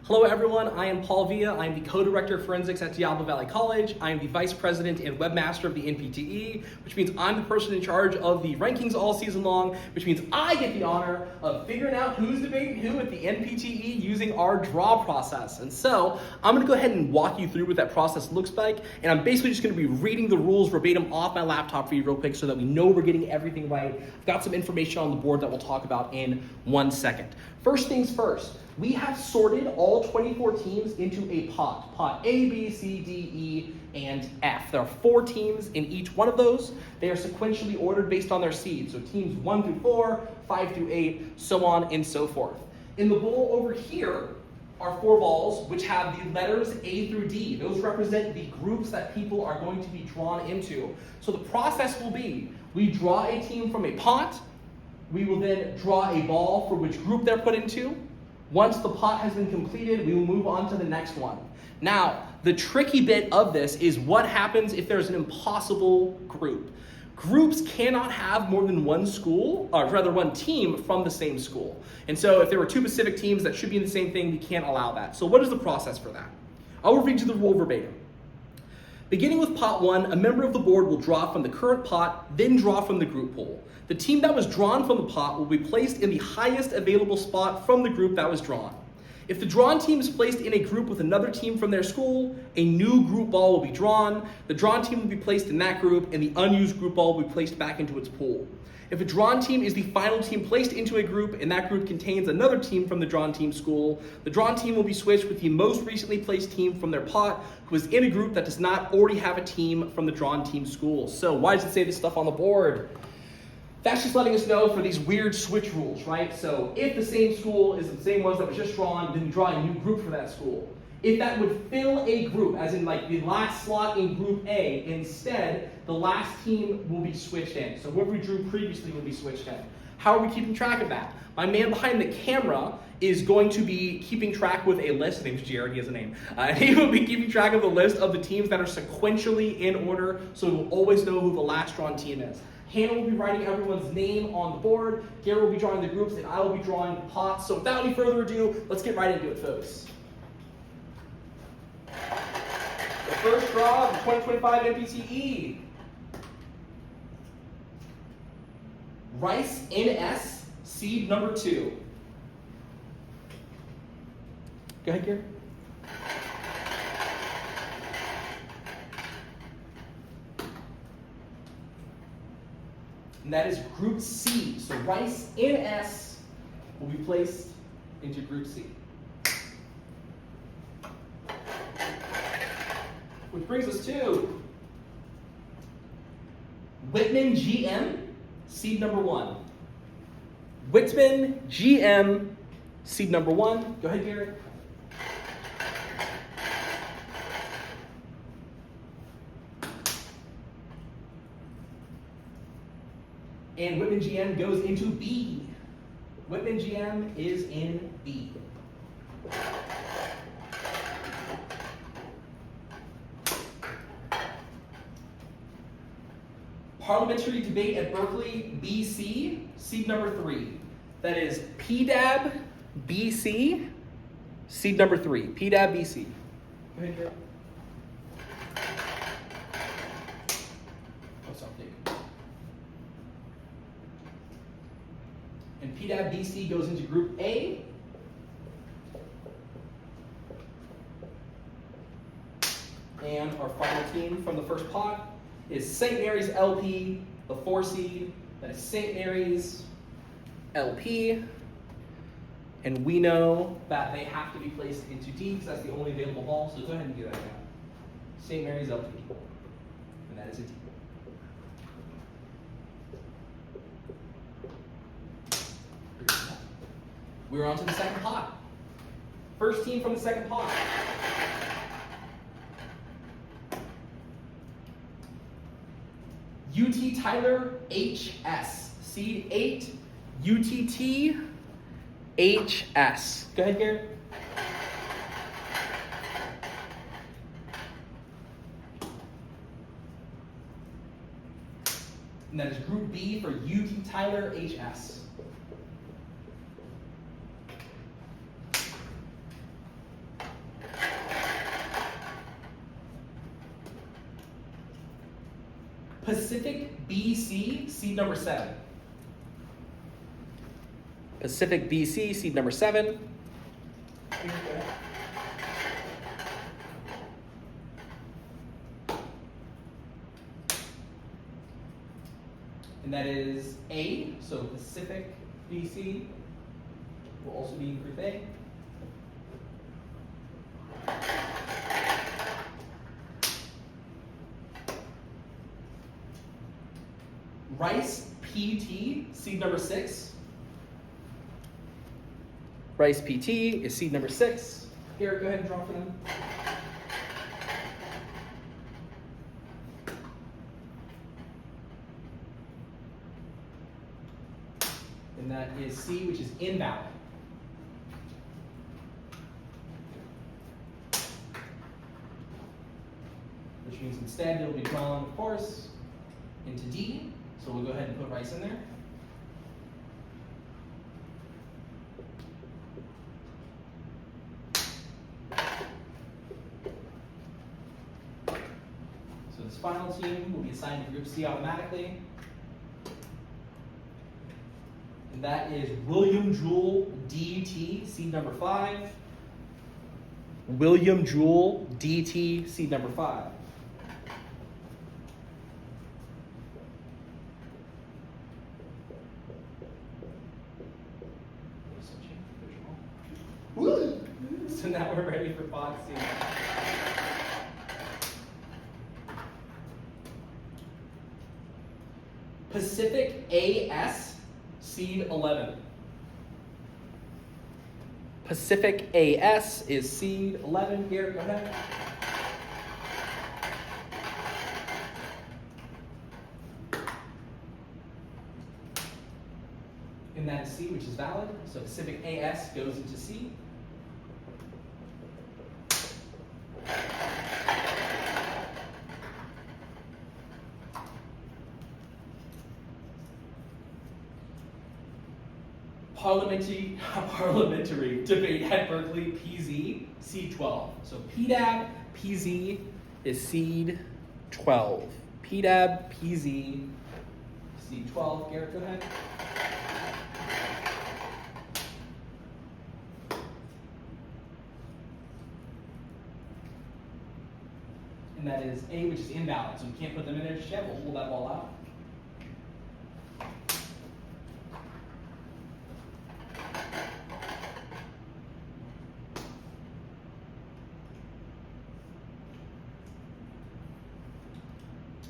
Hello everyone, I am Paul Villa. I am the co-director of forensics at Diablo Valley College. I am the vice president and webmaster of the NPTE, which means I'm the person in charge of the rankings all season long, which means I get the honor of figuring out who's debating who at the NPTE using our draw process. And so I'm gonna go ahead and walk you through what that process looks like, and I'm basically just gonna be reading the rules verbatim off my laptop for you real quick so that we know we're getting everything right. I've got some information on the board that we'll talk about in 1 second. First things first, we have sorted all 24 teams into a pot A, B, C, D, E, and F. There are 4 teams in each one of those. They are sequentially ordered based on their seeds. So teams 1 through 4, 5 through 8, so on and so forth. In the bowl over here are 4 balls which have the letters A through D. Those represent the groups that people are going to be drawn into. So the process will be, we draw a team from a pot, we will then draw a ball for which group they're put into. Once the pot has been completed, we will move on to the next one. Now, the tricky bit of this is what happens if there's an impossible group. Groups cannot have more than one school, or rather one team from the same school. And so if there were 2 Pacific teams that should be in the same thing, we can't allow that. So what is the process for that? I will read you the rule verbatim. Beginning with pot 1, a member of the board will draw from the current pot, then draw from the group pool. The team that was drawn from the pot will be placed in the highest available spot from the group that was drawn. If the drawn team is placed in a group with another team from their school, a new group ball will be drawn, the drawn team will be placed in that group, and the unused group ball will be placed back into its pool. If a drawn team is the final team placed into a group and that group contains another team from the drawn team school, the drawn team will be switched with the most recently placed team from their pot who is in a group that does not already have a team from the drawn team school. So why does it say this stuff on the board? That's just letting us know for these weird switch rules, right? So if the same school is the same ones that was just drawn, then you draw a new group for that school. If that would fill a group, as in like the last slot in group A, instead, the last team will be switched in. So whoever we drew previously will be switched in. How are we keeping track of that? My man behind the camera is going to be keeping track with a list. His name's Jared, he has a name. He will be keeping track of the list of the teams that are sequentially in order, so we will always know who the last drawn team is. Hannah will be writing everyone's name on the board, Gary will be drawing the groups, and I will be drawing the pots. So without any further ado, let's get right into it, folks. The first draw of the 2025 NPTE. Rice NS, seed number 2. Go ahead, Gary. And that is Group C. So Rice NS will be placed into Group C. Which brings us to Whitman GM, seed number 1. Whitman GM, seed number 1. Go ahead, Garrett. And Whitman GM goes into B. Whitman GM is in B. Parliamentary debate at Berkeley, BC, seed number 3. That is PDAB, BC, seed number 3. PDAB, BC. Go ahead, Joe. Oh, something. And PDAB, BC goes into Group A. And our final team from the first pot is St. Mary's LP, the 4 seed. That is St. Mary's LP. And we know that they have to be placed into D because that's the only available ball. So go ahead and do that now. St. Mary's LP. And that is a D. We're on to the second pot. First team from the second pot. UT Tyler HS, seed 8, UTT HS. Go ahead, Garrett. And that is Group B for UT Tyler HS. Pacific BC, seed number 7. Pacific BC, seed number 7. And that is A, so Pacific BC will also be in group A. Rice PT, seed number 6. Rice PT is seed number 6. Garrett, go ahead and draw for them. And that is C, which is invalid. Which means instead it will be drawn, of course, into D. So we'll go ahead and put rice in there. So this final team will be assigned to group C automatically. And that is William Jewell DT, seed number 5. William Jewell DT, seed number 5. Woo! So now we're ready for pod C. Pacific AS, seed 11. Pacific AS is seed 11. Garrett, go ahead. And that is C, which is valid. So Pacific AS goes into C. Parliamentary debate at Berkeley, PZ, seed 12. So PDAB, PZ is seed 12. PDAB, PZ, seed 12. Garrett, go ahead. And that is A, which is invalid. So we can't put them in there just yet. We'll hold that ball out.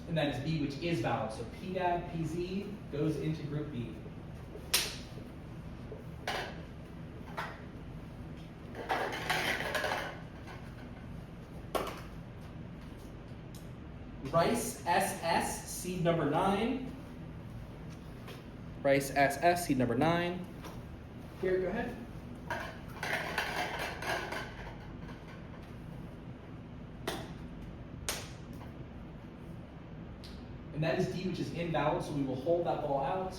And that is B, which is valid. So PDAB, PZ goes into group B. Rice SS, seed number 9. Rice SS, seed number 9. Here, go ahead. And that is D, which is invalid, so we will hold that ball out.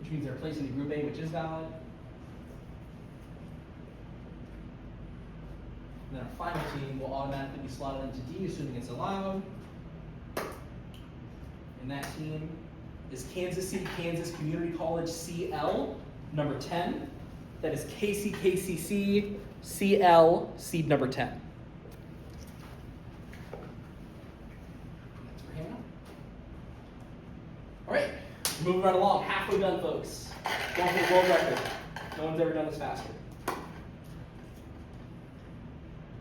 Which means they're placed into group A, which is valid. And then our final team will automatically be slotted into D, assuming it's allowed. And that team is Kansas City, Kansas Community College CL, number 10. That is KCKCC CL, seed number 10. That's for Hannah. All right, moving right along. Halfway done, folks. Going for the world record. No one's ever done this faster.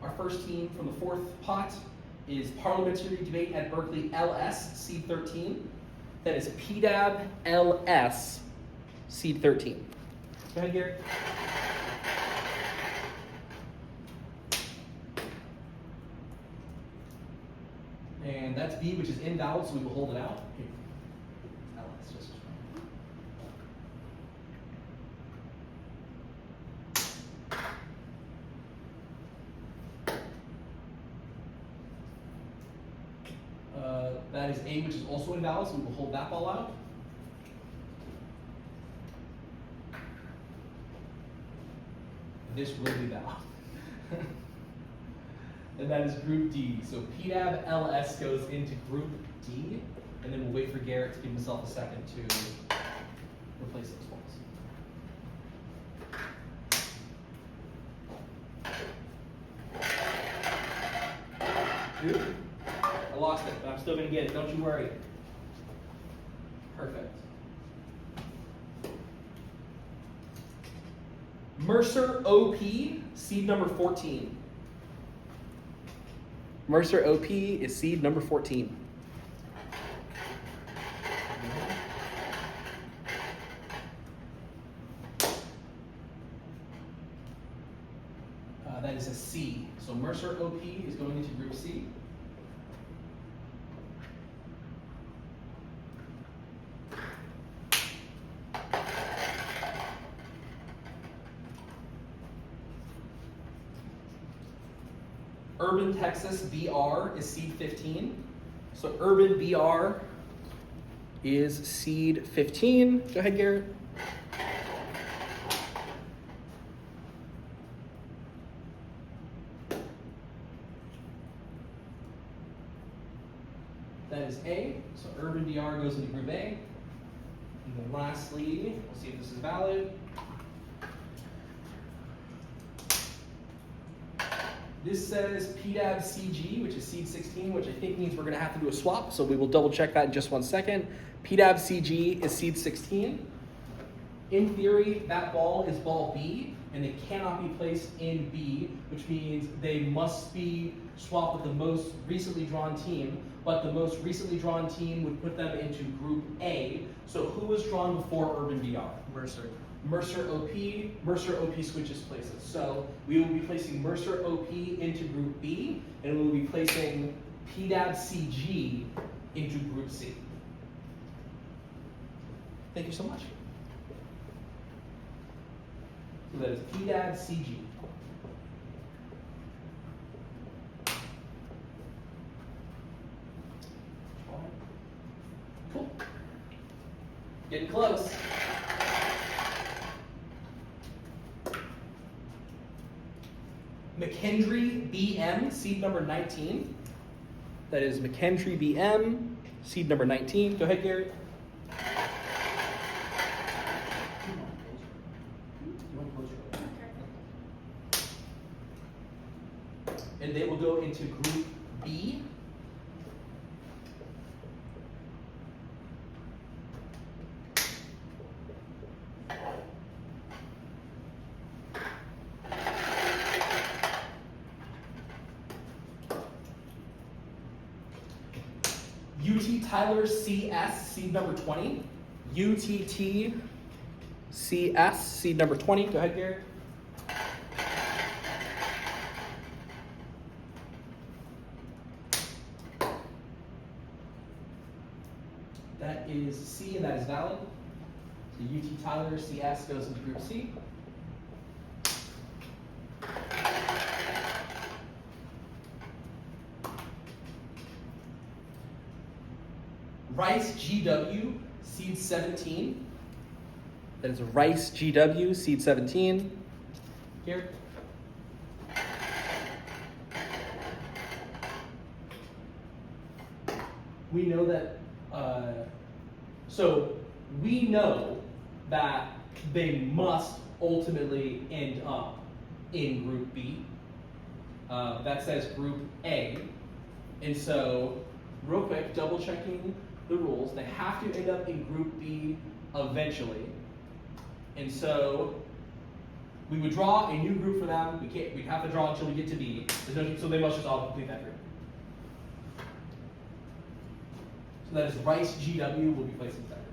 Our first team from the 4th pot is Parliamentary Debate at Berkeley LS, seed 13. That is PDAB LS, seed 13. Go ahead, Garrett. And that's B, which is invalid, so we will hold it out. Here. LS, just that is A, which is also invalid, so we will hold that ball out. this will be valid. And that is Group D. So PDAB LS goes into Group D, and then we'll wait for Garrett to give himself a second to replace those balls. Good. I lost it, but I'm still gonna get it, don't you worry. Perfect. Mercer OP, seed number 14. Mercer OP is seed number 14. That is a C. So Mercer OP is going into Group C. Urban Texas BR is seed 15. So Urban BR is seed 15. Go ahead, Garrett. That is A. So Urban BR goes into Group A. And then lastly, we'll see if this is valid. This says PDAB CG, which is seed 16, which I think means we're going to have to do a swap, so we will double check that in just 1 second. PDAB CG is seed 16. In theory, that ball is ball B, and it cannot be placed in B, which means they must be swapped with the most recently drawn team, but the most recently drawn team would put them into Group A. So who was drawn before Urban BR? Mercer. Mercer OP switches places. So we will be placing Mercer OP into Group B, and we will be placing PDAB CG into Group C. Thank you so much. So that is PDAB CG. Cool. Getting close. McKendree BM, seed number 19. That is McKendree BM, seed number 19. Go ahead, Garrett. And they will go into Group B. UT Tyler CS, seed number 20. UTT CS, seed number 20. Go ahead, Garrett. That is C, and that is valid. So UT Tyler CS goes into Group C. Rice GW, seed 17. That is Rice GW, seed 17. Here. We know that, so we know that they must ultimately end up in Group B. That says Group A. And so, real quick, double checking the rules, they have to end up in Group B eventually. And so we would draw a new group for them. We'd have to draw until we get to B. So they must just all complete that group. So that is Rice GW will be placed in that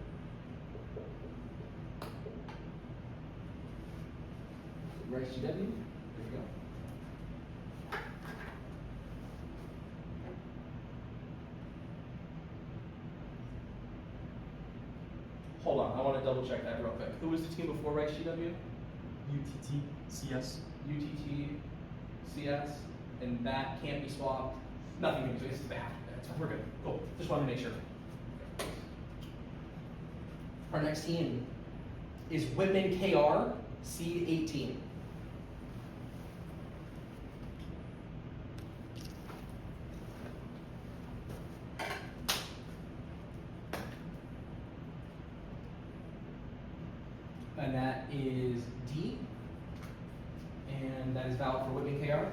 group. Rice GW, there you go. Hold on, I want to double check that real quick. Who was the team before Rice GW? UTT CS. UTT CS, and that can't be swapped. Nothing can be, it's bad. We're good. Cool. Just wanted to make sure. Our next team is Whitman KR, seed 18. and that is D, and that is valid for Whitman KR.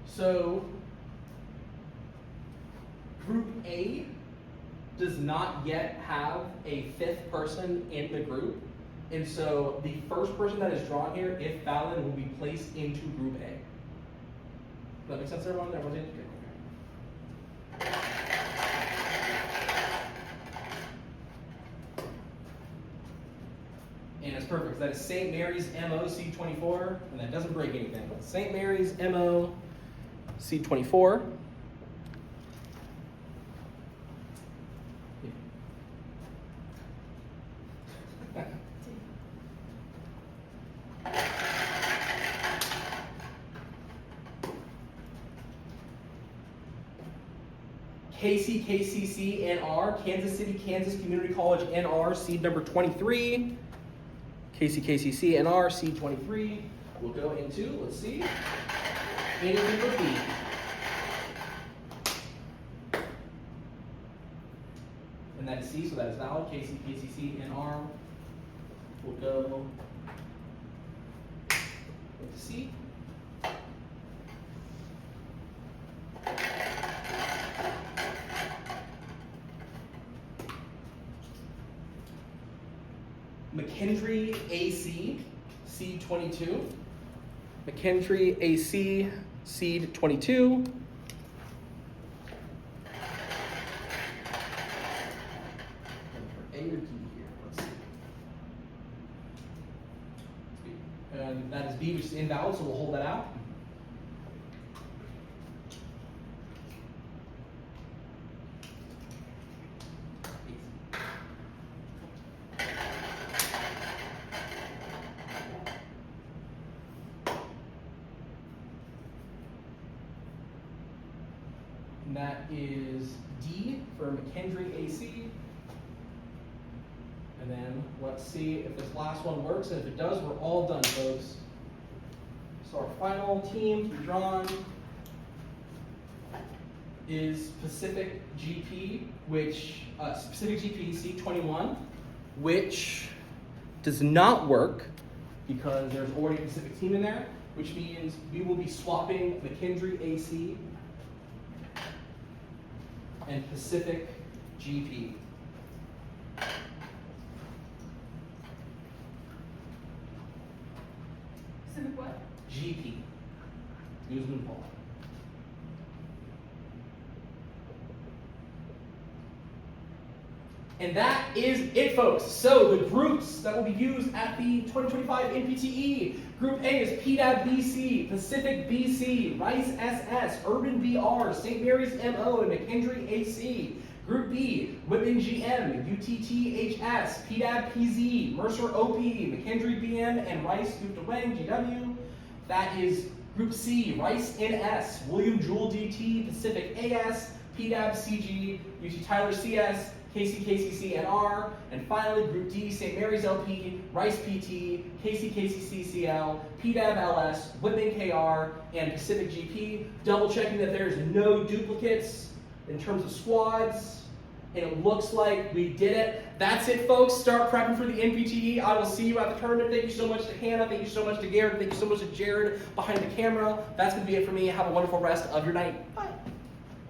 So, Group A does not yet have a fifth person in the group, and so the first person that is drawn here, if valid, will be placed into Group A. Does that make sense, everyone? Everyone's in? Okay. And it's perfect. That is St. Mary's MO C24, and that doesn't break anything. St. Mary's MO C24. KCKCC NR, Kansas City, Kansas Community College NR, seed number 23. KCKCC NR, seed 23. We'll go into, let's see, anything with B. And that is C, so that is valid. KCKCC NR. We'll go into C. McKendree AC, seed 22. McKendree AC, seed 22. A or D here, let's see. And that is B, which is invalid, so we'll hold that out. And that is D for McKendree AC. And then let's see if this last one works, and if it does, we're all done, folks. So our final team to be drawn is Pacific GP, which Pacific GP C21, which does not work because there's already a Pacific team in there, which means we will be swapping McKendree AC and Pacific GP. Pacific what? GP. Guzman Paul. And that is it, folks. So the groups that will be used at the 2025 NPTE. Group A is PDAB BC, Pacific BC, Rice SS, Urban BR, St. Mary's MO, and McKendree AC. Group B, Whitman GM, UTT-HS, PDAB PZ, Mercer OP, McKendree BM, and Rice Gupta Wang GW. That is Group C, Rice NS, William Jewell DT, Pacific AS, PDAB CG, UT Tyler CS, KCKCC NR, and finally Group D, St. Mary's LP, Rice PT, KCKCC CL, PDAB LS, Whitman KR, and Pacific GP. Double checking that there's no duplicates in terms of squads. And it looks like we did it. That's it, folks. Start prepping for the NPTE. I will see you at the tournament. Thank you so much to Hannah. Thank you so much to Garrett. Thank you so much to Jared behind the camera. That's going to be it for me. Have a wonderful rest of your night. Bye.